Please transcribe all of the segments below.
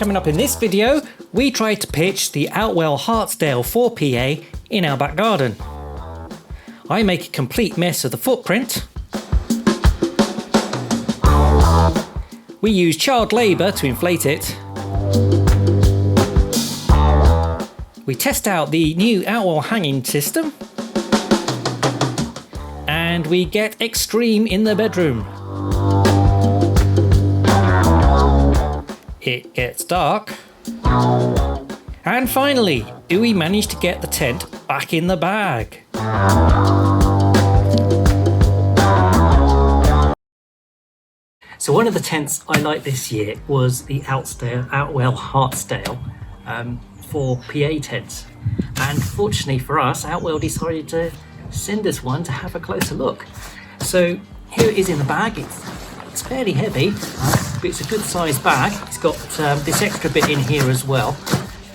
Coming up in this video, we tried to pitch the Outwell Hartsdale 4PA in our back garden. I make a complete mess of the footprint. We use child labour to inflate it. We test out the new Outwell hanging system. And we get extreme in the bedroom. It gets dark. And finally, do we manage to get the tent back in the bag? So one of the tents I liked this year was the Outwell Hartsdale 4PA tents. And fortunately for us, Outwell decided to send us one to have a closer look. So here it is in the bag. It's fairly heavy, but it's a good sized bag. It's got this extra bit in here as well,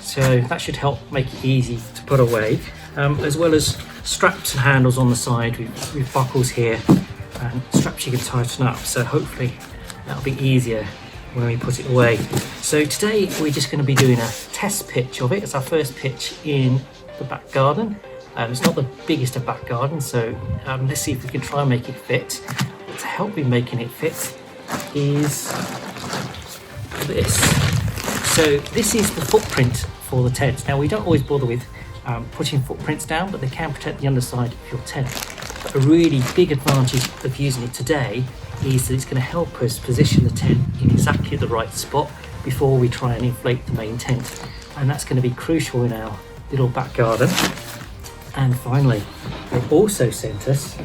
so that should help make it easy to put away, as well as straps and handles on the side with buckles here and straps you can tighten up, so hopefully that'll be easier when we put it away. So today we're just going to be doing a test pitch of it. It's our first pitch in the back garden. It's not the biggest of back gardens, so let's see if we can try and make it fit. To help in making it fit is this. So this is the footprint for the tent. Now we don't always bother with putting footprints down, but they can protect the underside of your tent. But a really big advantage of using it today is that it's going to help us position the tent in exactly the right spot before we try and inflate the main tent. And that's going to be crucial in our little back garden. And finally, they also sent us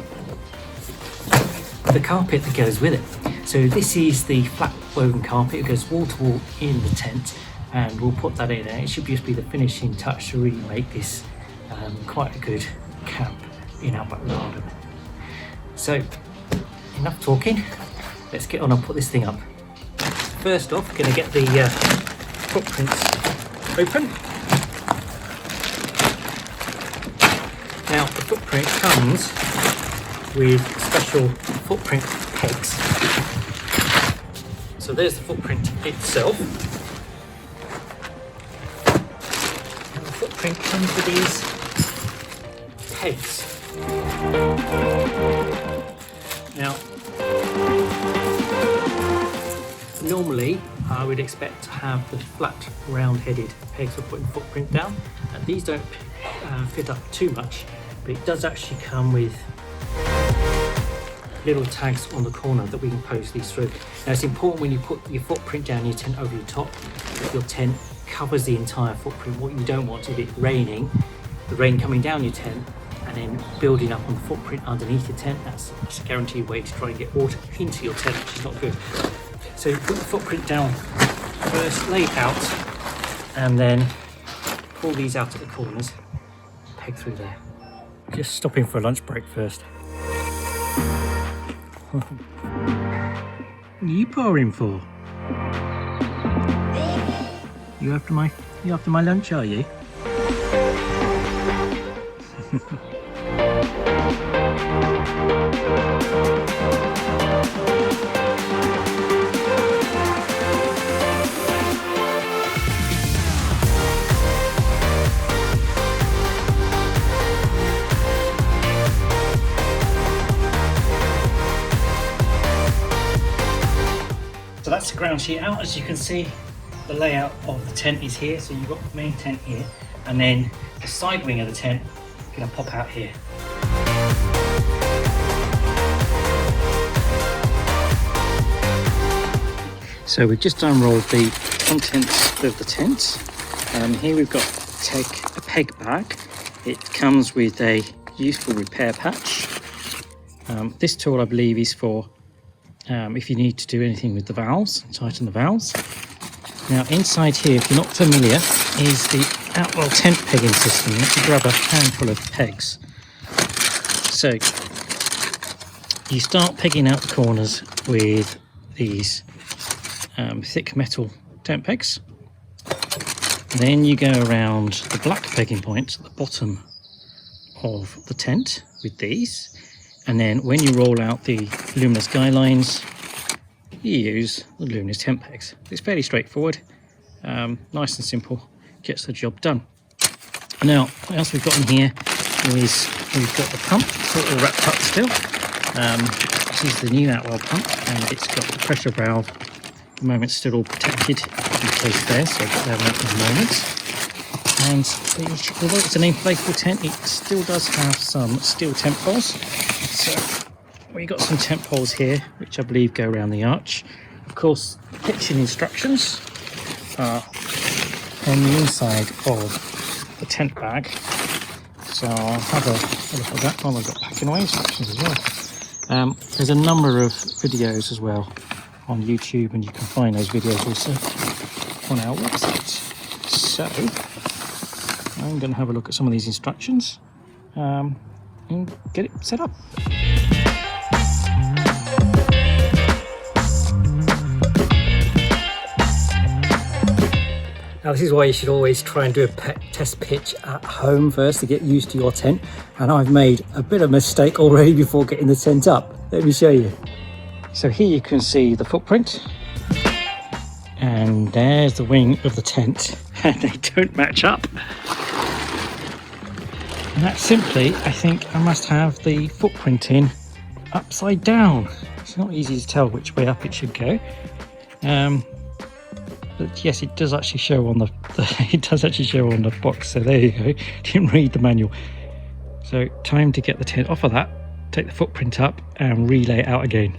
the carpet that goes with it. So this is the flat woven carpet. It goes wall to wall in the tent, and we'll put that in, and it should just be the finishing touch to really make this quite a good camp in our back garden. So enough talking, let's get on and put this thing up. First off, we're going to get the footprints open. Now the footprint comes with special footprint pegs. So there's the footprint itself. And the footprint comes with these pegs. Now, normally I would expect to have the flat round-headed pegs for putting footprint down. These don't fit up too much, but it does actually come with little tags on the corner that we can post these through. Now it's important when you put your footprint down your tent over your top that your tent covers the entire footprint. What you don't want is it raining, the rain coming down your tent and then building up on the footprint underneath your tent. That's a guaranteed way to try and get water into your tent, which is not good. So you put the footprint down first, lay it out, and then pull these out at the corners, peg through there. Just stopping for a lunch break first. What are you pouring for? You after my lunch, are you? So that's the ground sheet out. As you can see, the layout of the tent is here. So you've got the main tent here, and then the side wing of the tent is going to pop out here. So we've just unrolled the contents of the tent. Here we've got a peg bag. It comes with a useful repair patch. This tool I believe is for if you need to do anything with the valves, tighten the valves. Now inside here, if you're not familiar, is the Outwell Tent Pegging System. You have to grab a handful of pegs. So you start pegging out the corners with these thick metal tent pegs. Then you go around the black pegging points at the bottom of the tent with these. And then when you roll out the luminous guy lines, you use the luminous tent pegs. It's fairly straightforward. Nice and simple, gets the job done. Now, what else we've got in here is we've got the pump, it's all wrapped up still. This is the new Outwell pump, and it's got the pressure valve. At the moment, it's still all protected in place there, so I'll get that out in a moment. And although it's an inflatable tent, it still does have some steel tent poles. So we've got some tent poles here, which I believe go around the arch. Of course, pitching instructions are on the inside of the tent bag. So I'll have a look at that while I've got packing away instructions as well. There's a number of videos as well on YouTube, and you can find those videos also on our website. So I'm going to have a look at some of these instructions and get it set up. Now, this is why you should always try and do a test pitch at home first to get used to your tent. And I've made a bit of a mistake already before getting the tent up. Let me show you. So here you can see the footprint. And there's the wing of the tent. And they don't match up. And that's simply, I think I must have the footprint in upside down. It's not easy to tell which way up it should go. But yes, it does actually show on the box. So there you go. Didn't read the manual. So time to get the tent off of that, take the footprint up, and relay it out again.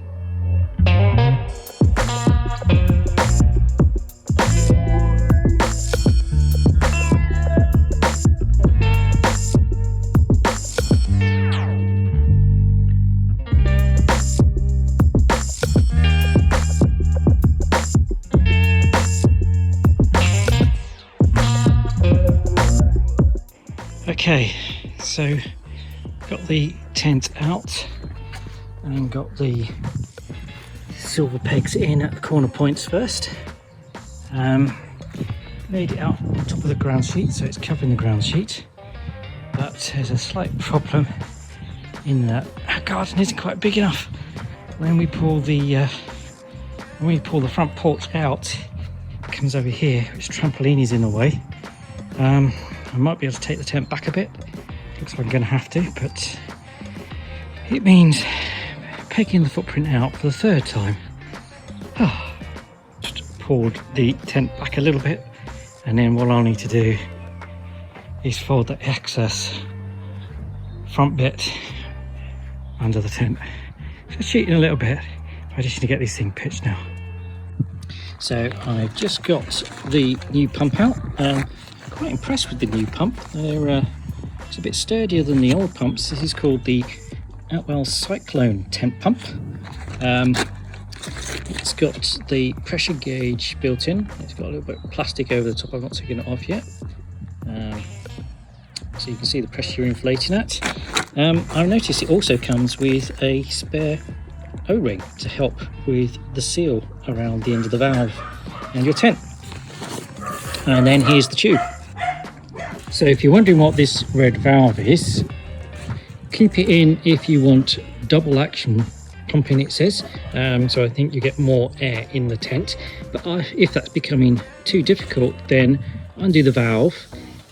Okay, so got the tent out and got the silver pegs in at the corner points first. Laid it out on top of the ground sheet, so it's covering the ground sheet. But there's a slight problem in that our garden isn't quite big enough. When we pull the front porch out, it comes over here, which trampoline is in the way. I might be able to take the tent back a bit. Looks like I'm going to have to, but it means pegging the footprint out for the third time. Just pulled the tent back a little bit, and then what I'll need to do is fold the excess front bit under the tent. So cheating a little bit. I just need to get this thing pitched now. So I've just got the new pump out. Quite impressed with the new pump. It's a bit sturdier than the old pumps. This is called the Outwell Cyclone tent pump. It's got the pressure gauge built in. It's got a little bit of plastic over the top. I've not taken it off yet. So you can see the pressure you're inflating at. I've noticed it also comes with a spare O-ring to help with the seal around the end of the valve and your tent. And then here's the tube. So if you're wondering what this red valve is, keep it in if you want double action pumping, it says. So I think you get more air in the tent. But if that's becoming too difficult, then undo the valve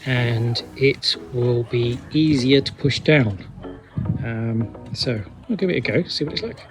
and it will be easier to push down. So I'll give it a go, see what it's like.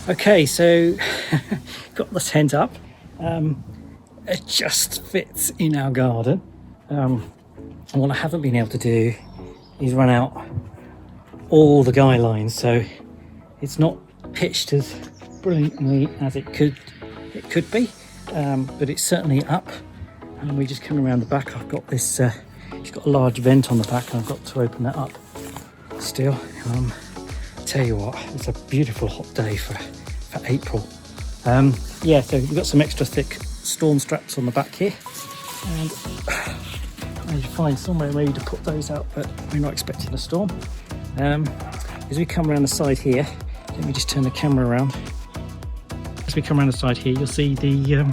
Okay, so got the tent up. It just fits in our garden. And what I haven't been able to do is run out all the guy lines, so it's not pitched as brilliantly as it could be, but it's certainly up. And we just come around the back. I've got this it's got a large vent on the back, and I've got to open that up still. Tell you what, it's a beautiful hot day for April. Yeah, so we've got some extra thick storm straps on the back here, and I need to find somewhere maybe to put those out, but we're not expecting a storm. As we come around the side here, let me just turn the camera around. As we come around the side here, you'll see the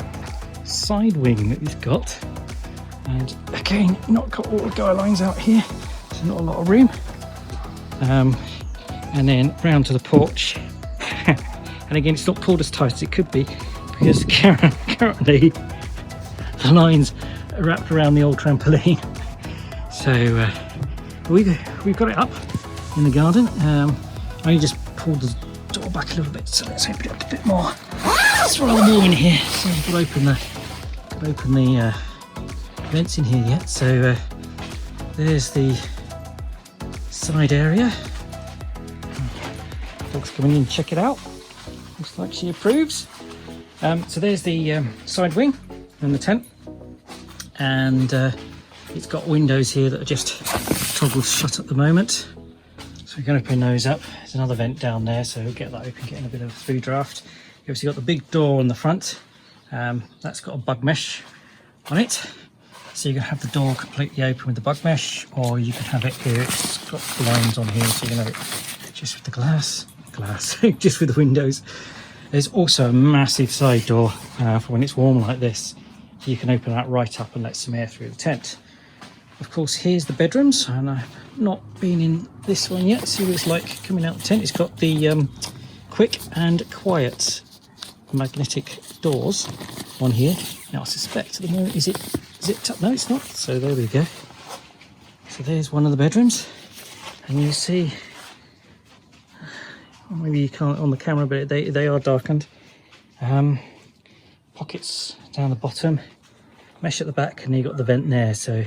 side wing that it's got, and again, not got all the guy lines out here, so not a lot of room. And then round to the porch, and again, it's not pulled as tight as it could be because currently the lines are wrapped around the old trampoline. So we've got it up in the garden. I only just pulled the door back a little bit, so let's open it up a bit more. It's rather warm in here, so I've got to open the vents in here yet. So there's the side area. Dog's coming in to check it out. Looks like she approves. So there's the side wing and the tent, and it's got windows here that are just toggled shut at the moment. So we're going to open those up. There's another vent down there, so we'll get that open, getting a bit of a through draft. You've obviously got the big door on the front. That's got a bug mesh on it. So you can have the door completely open with the bug mesh, or you can have it here. It's got blinds on here, so you can have it just with the glass, just with the windows. There's also a massive side door for when it's warm like this. You can open that right up and let some air through the tent. Of course, here's the bedrooms, and I've not been in this one yet. See what it's like coming out the tent. It's got the quick and quiet magnetic doors on here. Now I suspect at the moment, is it no, it's not. So there we go. So there's one of the bedrooms, and you see, maybe you can't on the camera, but they are darkened. Pockets down the bottom, mesh at the back, and you got the vent there, so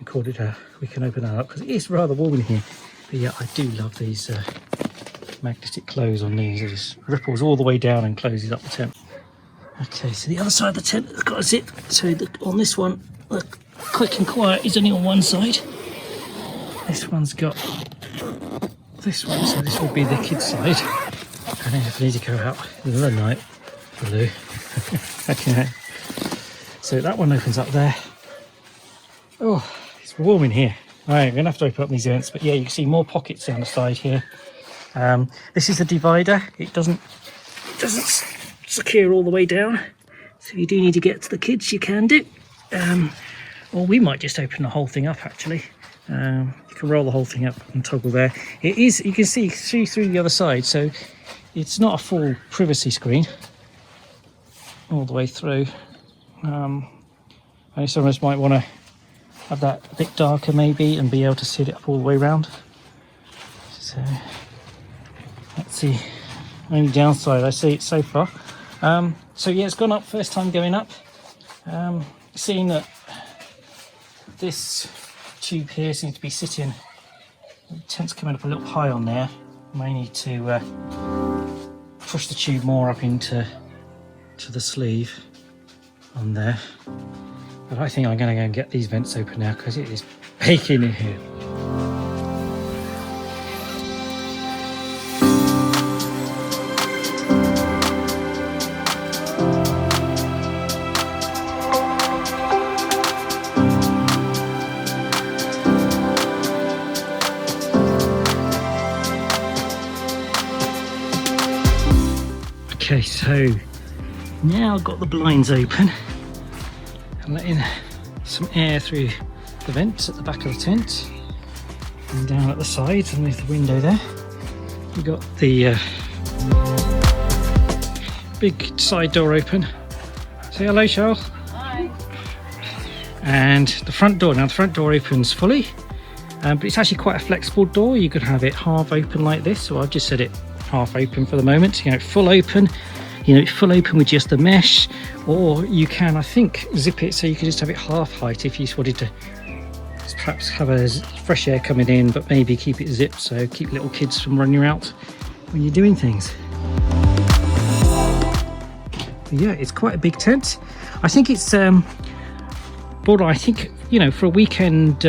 we can open that up because it is rather warm in here. But yeah, I do love these magnetic close on these. It just ripples all the way down and closes up the tent. Okay, so the other side of the tent has got a zip. So on this one, the quick and quiet is only on one side. This one's got this one, so this will be the kids' side. And then if I need to go out in the night, blue. Okay, so that one opens up there. Oh, it's warm in here. All right, I'm gonna have to open up these vents, but yeah, you can see more pockets down the side here. This is the divider. It doesn't secure all the way down, so if you do need to get to the kids, you can do. Or we might just open the whole thing up actually. You can roll the whole thing up and toggle there. It is, you can see through the other side, so it's not a full privacy screen all the way through. And some of us might want to have that a bit darker maybe and be able to see it up all the way around. So that's the only downside I see it so far. So yeah, it's gone up, first time going up. Seeing that this tube here seems to be sitting, the tent's coming up a little high on there. May need to push the tube more up into the sleeve on there. But I think I'm going to go and get these vents open now because it is baking in here. Okay, so now I've got the blinds open and letting some air through the vents at the back of the tent and down at the sides and with the window there. We've got the big side door open. Say hello, Charles. Hi. And the front door. Now the front door opens fully, but it's actually quite a flexible door. You could have it half open like this, so I've just set it half open for the moment. You know, full open, you know, full open with just the mesh, or you can, I think, zip it so you can just have it half height if you just wanted to perhaps have a fresh air coming in, but maybe keep it zipped so keep little kids from running out when you're doing things. But yeah, it's quite a big tent. I think it's border. I think, you know, for a weekend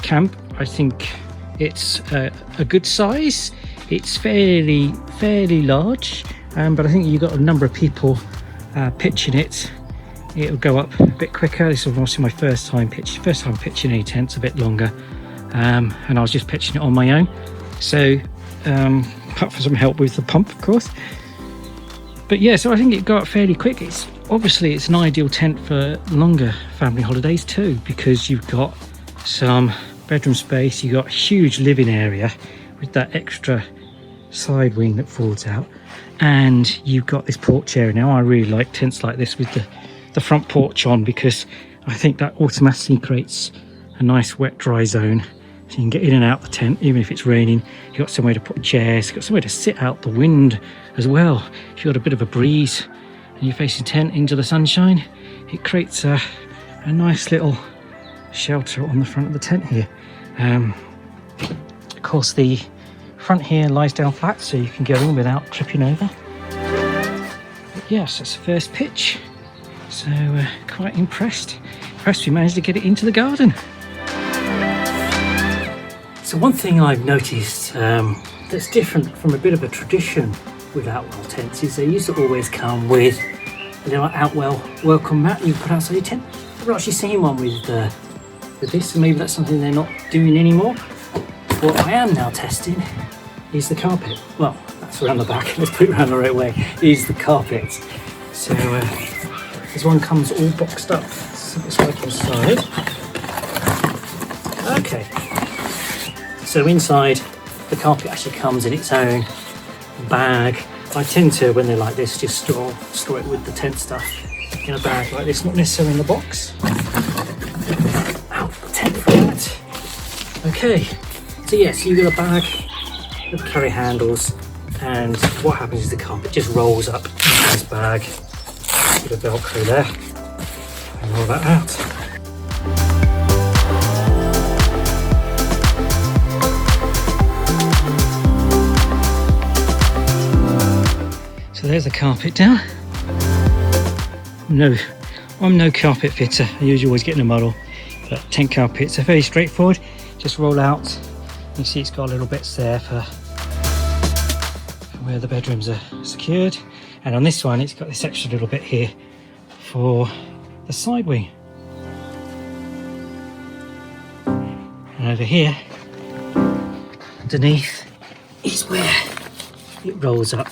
camp, I think it's a good size. It's fairly large, but I think you've got a number of people pitching it. It'll go up a bit quicker. This is obviously my first time pitching any tents a bit longer, and I was just pitching it on my own. So apart from some help with the pump, of course. But yeah, so I think it got up fairly quick. It's an ideal tent for longer family holidays too, because you've got some bedroom space, you've got a huge living area with that extra side wing that folds out, and you've got this porch area. Now I really like tents like this with the front porch on, because I think that automatically creates a nice wet dry zone, so you can get in and out the tent even if it's raining. You've got somewhere to put chairs, you've got somewhere to sit out the wind as well. If you've got a bit of a breeze and you're facing tent into the sunshine, it creates a nice little shelter on the front of the tent here. Of course, the front here lies down flat, so you can go in without tripping over. But yes, that's the first pitch. So quite impressed we managed to get it into the garden. So one thing I've noticed that's different from a bit of a tradition with Outwell tents is they used to always come with a little Outwell welcome mat you put outside your tent. I've not actually seen one with this, so maybe that's something they're not doing anymore. What I am now testing is the carpet. Well, that's around the back, let's put it around the right way, is the carpet. So this one comes all boxed up. So it's like inside. Okay. So inside, the carpet actually comes in its own bag. I tend to, when they're like this, just store it with the tent stuff in a bag like this, not necessarily in the box. Out the tent for that. Okay. So yes, you've got a bag with carry handles, and what happens is the carpet just rolls up into this bag. Bit of Velcro there, and roll that out. So there's the carpet down. No, I'm no carpet fitter. I usually always get in a muddle, but tent carpets are very straightforward. Just roll out. You see it's got little bits there for where the bedrooms are secured, and on this one it's got this extra little bit here for the side wing. And over here underneath is where it rolls up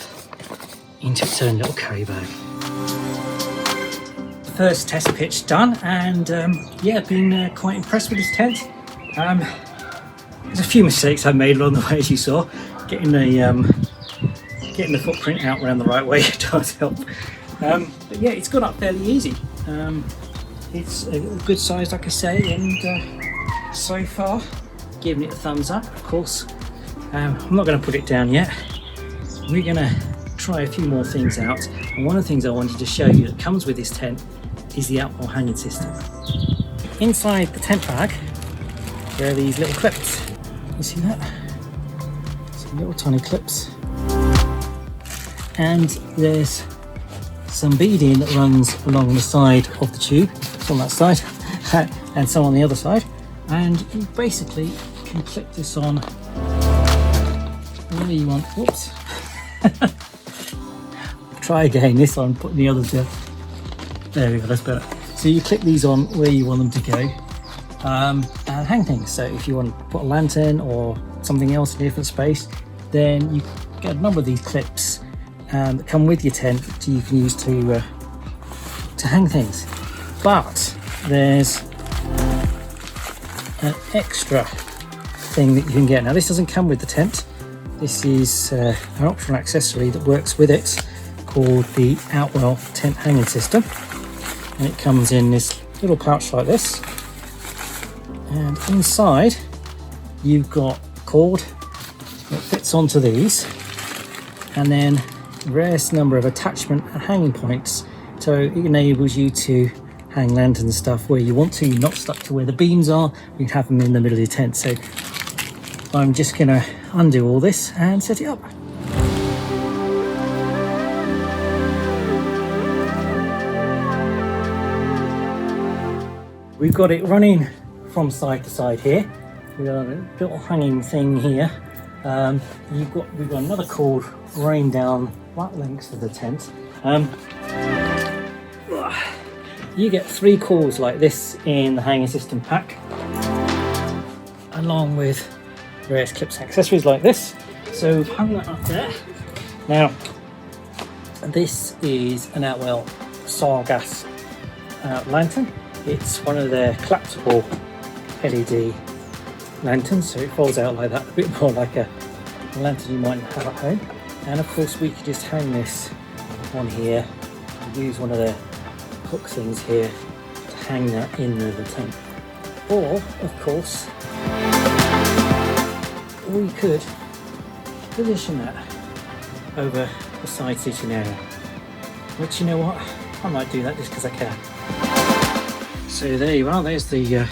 into its own little carry bag. First test pitch done, and yeah, been quite impressed with this tent. There's a few mistakes I made along the way, as you saw. Getting the footprint out around the right way does help. But yeah, it's gone up fairly easy. It's a good size, like I say, and so far, giving it a thumbs up. Of course, I'm not going to put it down yet. We're going to try a few more things out. And one of the things I wanted to show you that comes with this tent is the Outwell hanging system. Inside the tent bag, there are these little clips. You see that? Some little tiny clips. And there's some beading that runs along the side of the tube. It's on that side, and some on the other side. And you basically can clip this on where you want. Whoops. Try again, this one, putting the other down. There we go, that's better. So you clip these on where you want them to go, and hang things. So if you want to put a lantern or something else in a different space, then you get a number of these clips that come with your tent that you can use to hang things. But there's an extra thing that you can get. Now this doesn't come with the tent. This is an optional accessory that works with it, called the Outwell Tent Hanging System, and it comes in this little pouch like this, and inside you've got a cord that fits onto these, and then rarest number of attachment and hanging points, so it enables you to hang lanterns and stuff where you want to. You're not stuck to where the beams are. You can have them in the middle of your tent. So I'm just going to undo all this and set it up. We've got it running from side to side here. We've got a little hanging thing here. We've got another cord running down that length of the tent. You get 3 cords like this in the hanging system pack, along with various clips and accessories like this. So we've hung that up there. Now, this is an Outwell Sargas lantern. It's one of their collapsible LED lanterns, so it folds out like that, a bit more like a lantern you might have at home. And of course we could just hang this on here, use one of the hook things here to hang that in the tent. Or of course we could position that over the side seating area, which, you know what, I might do that just because I can. So there you are, there's the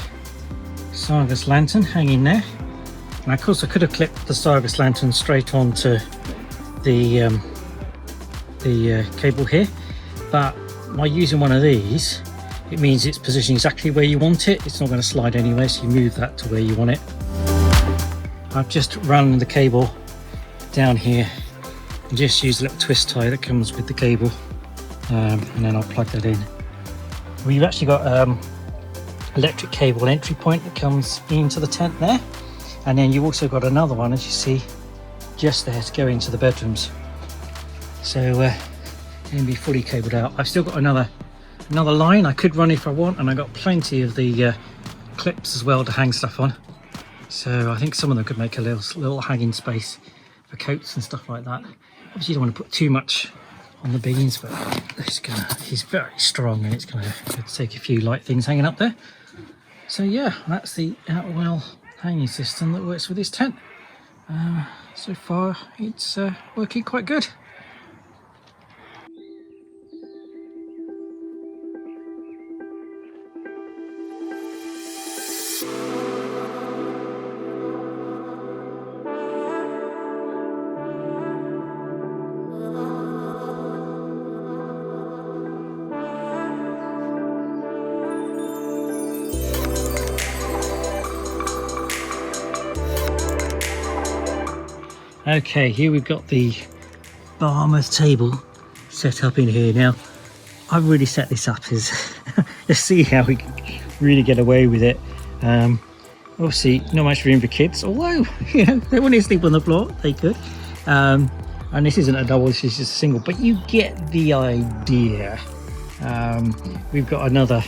Sargas lantern hanging there. And of course I could have clipped the Sargas lantern straight onto the cable here, but by using one of these, it means it's positioned exactly where you want it. It's not going to slide anywhere, so you move that to where you want it. I've just run the cable down here and just use a little twist tie that comes with the cable, and then I'll plug that in. We've actually got electric cable entry point that comes into the tent there, and then you've also got another one, as you see, just there to go into the bedrooms. So and be fully cabled out. I've still got another line I could run if I want, and I got plenty of the clips as well to hang stuff on. So I think some of them could make a little hanging space for coats and stuff like that. Obviously you don't want to put too much on the beams, but he's very strong and it's going to take a few light things hanging up there. So yeah, that's the Outwell hanging system that works with this tent. So far it's working quite good. Okay, here we've got the Barmouth table set up in here. Now, I've really set this up as let's see how we can really get away with it. Obviously, not much room for kids, although, you know, they want to sleep on the floor, they could. And this isn't a double, this is just a single, but you get the idea. We've got another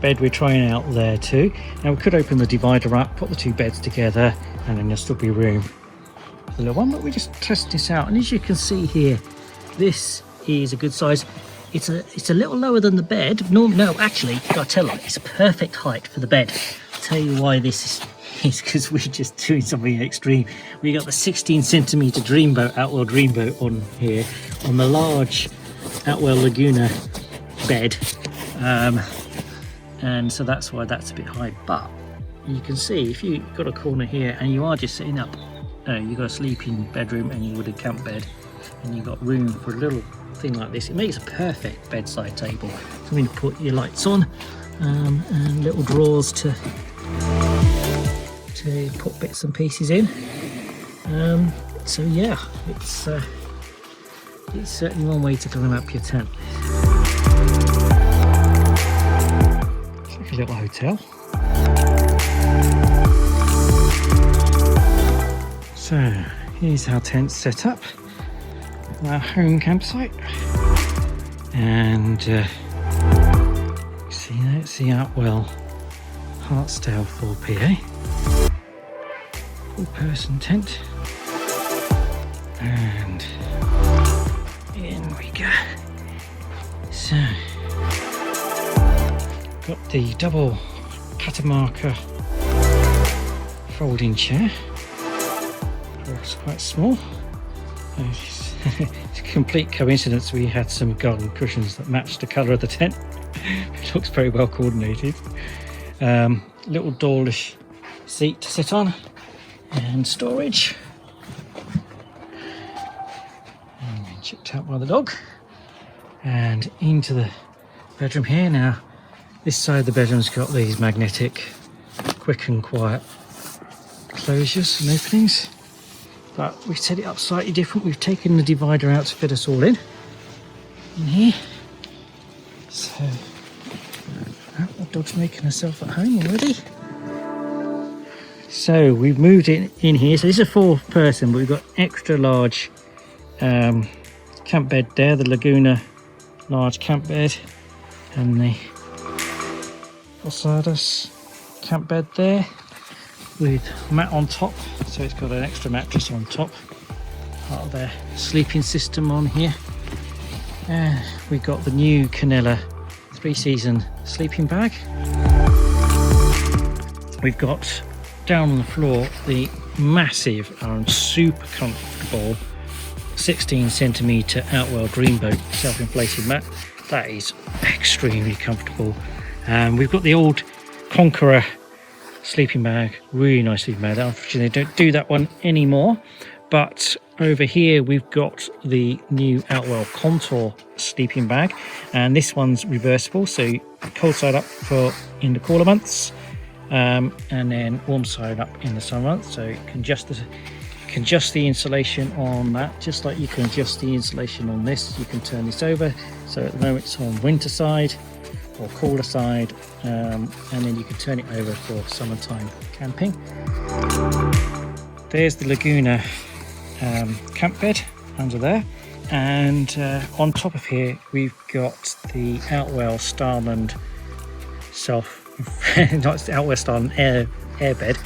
bed we're trying out there too. Now we could open the divider up, put the 2 beds together, and then there'll still be room for the little one, but we just test this out. And as you can see here, this is a good size. It's a little lower than the bed. No, actually, I tell you, it's a perfect height for the bed. I'll tell you why this is because we're just doing something extreme. We got the 16cm Dreamboat, Outwell Dreamboat on here, on the large Outwell Laguna bed. And so that's why that's a bit high, but you can see if you've got a corner here and you are just sitting up, you've got a sleeping bedroom and you would have camp bed, and you've got room for a little thing like this. It makes a perfect bedside table, something to put your lights on, and little drawers to put bits and pieces in. So yeah, it's certainly one way to climb up your tent. A little hotel. So here's our tent set up, our home campsite, and see that's the Outwell Hartsdale 4PA 4-person tent, and in we go. So got the double Catamarca folding chair. It's quite small. It's a complete coincidence we had some garden cushions that matched the colour of the tent. It looks very well coordinated. Little Dawlish seat to sit on and storage. And checked out by the dog. And into the bedroom here. Now this side of the bedroom's got these magnetic quick and quiet closures and openings, but we've set it up slightly different. We've taken the divider out to fit us all in here. So the dog's making herself at home already. So we've moved it in here. So this is a 4-person, but we've got extra large camp bed there, the Laguna large camp bed, and the Posadas camp bed there with mat on top. So it's got an extra mattress on top, part of their sleeping system on here. And we've got the new Canella 3-season sleeping bag. We've got down on the floor the massive and super comfortable 16cm Outwell Dreamboat self-inflated mat. That is extremely comfortable. We've got the old Conqueror sleeping bag, really nice sleeping bag. Unfortunately they don't do that one anymore, but over here we've got the new Outwell Contour sleeping bag, and this one's reversible, so cold side up for in the cooler months, and then warm side up in the summer months. So you can adjust the insulation on that, just like you can adjust the insulation on this. You can turn this over, so at the moment it's on winter side or cooler side, and then you can turn it over for summertime camping. There's the Laguna camp bed under there, and on top of here we've got the Outwell Starland not Outwell Starland air bed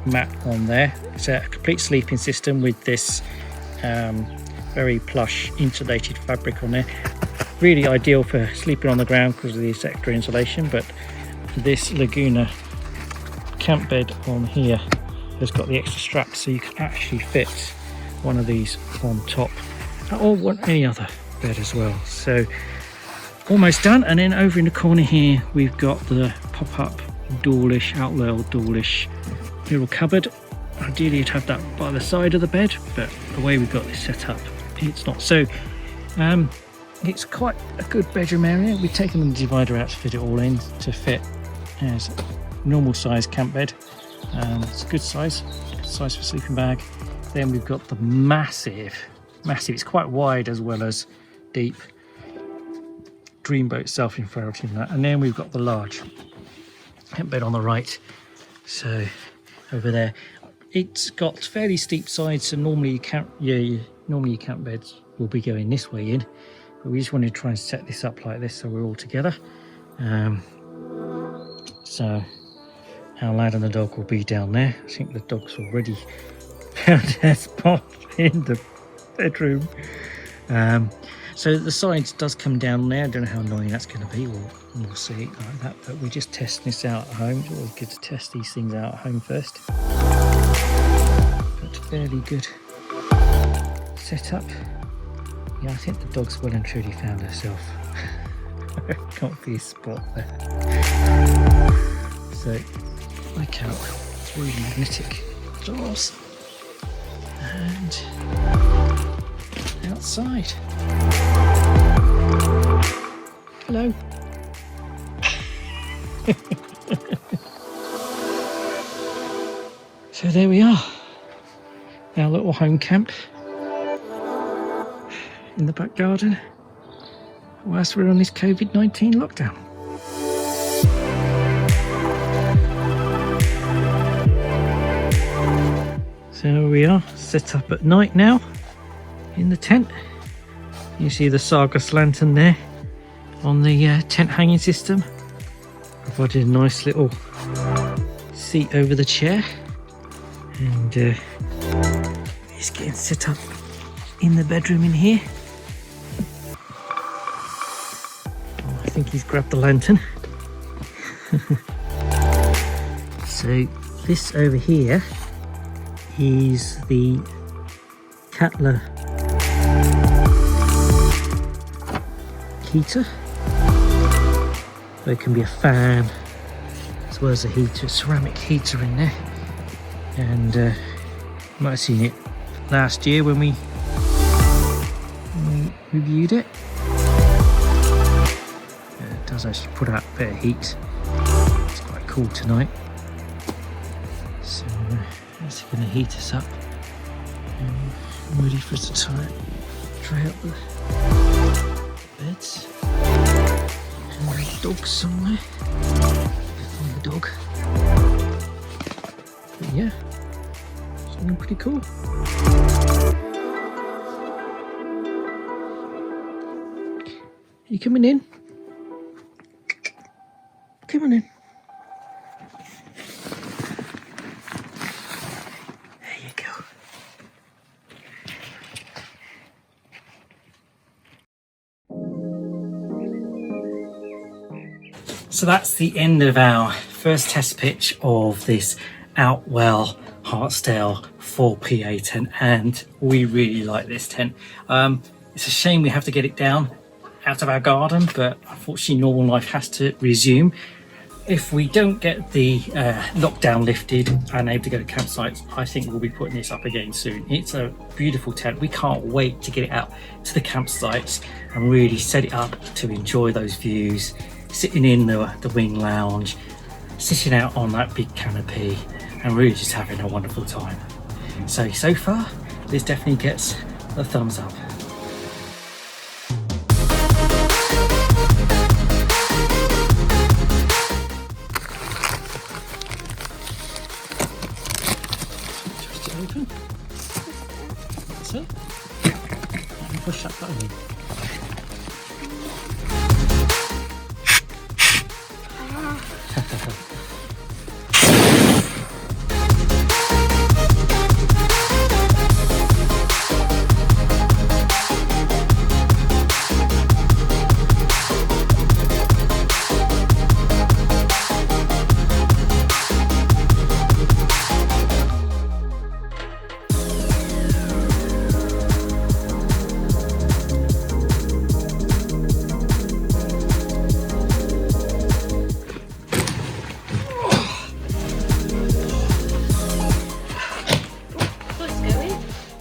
mat on there. It's a complete sleeping system with this very plush insulated fabric on there. Really ideal for sleeping on the ground because of this extra insulation, but this Laguna camp bed on here has got the extra straps, so you can actually fit one of these on top, or any other bed as well. So almost done. And then over in the corner here we've got the pop-up Dawlish, Outwell Dawlish little cupboard. Ideally you'd have that by the side of the bed, but the way we've got this set up, it's not. So it's quite a good bedroom area. We've taken the divider out to fit it all in to fit as a normal size camp bed. It's a good size for sleeping bag. Then we've got the massive, it's quite wide as well as deep Dreamboat self-inflating mat, and then we've got the large camp bed on the right. So over there, it's got fairly steep sides, so normally your camp beds will be going this way in, but we just wanted to try and set this up like this so we're all together. So our lad and the dog will be down there. I think the dog's already found their spot in the bedroom. So the sides does come down there. I don't know how annoying that's going to be. We'll see it like that, but we're just testing this out at home. It's always good to test these things out at home first. But fairly good setup. Yeah, I think the dog's well and truly found herself a comfy spot there. So like out through magnetic doors and outside. Hello. So there we are, our little home camp in the back garden whilst we're on this COVID-19 lockdown. So we are set up at night now in the tent. You see the Sargas lantern there on the tent hanging system. Provided a nice little seat over the chair, and it's getting set up in the bedroom in here. Oh, I think he's grabbed the lantern. So this over here is the Katla heater. There can be a fan as well as a heater, a ceramic heater in there. And you might have seen it last year when we reviewed it. It does actually put out a bit of heat. It's quite cool tonight. So that's going to heat us up. I'm ready for us to try out the beds. And the dog somewhere. Find the dog. But yeah, it's looking pretty cool. You coming in? Come on in. There you go. So that's the end of our first test pitch of this Outwell Hartsdale 4PA tent, and we really like this tent. It's a shame we have to get it down out of our garden, but unfortunately normal life has to resume. If we don't get the lockdown lifted and able to go to campsites, I think we'll be putting this up again soon. It's a beautiful tent. We can't wait to get it out to the campsites and really set it up to enjoy those views, sitting in the wing lounge, sitting out on that big canopy, and really just having a wonderful time. So far, this definitely gets a thumbs up. Just open. That's it. And push that button in.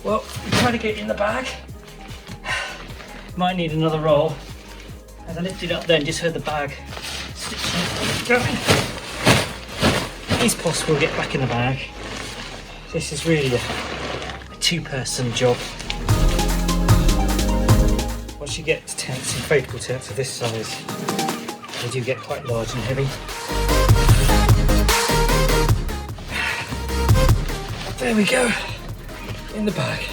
Well, try to get it in the bag. Might need another roll. As I lifted up then, just heard the bag stitching going. It's possible to get back in the bag. This is really a two-person job. Once you get to tents, inflatable tents of this size, they do get quite large and heavy. There we go. In the bag.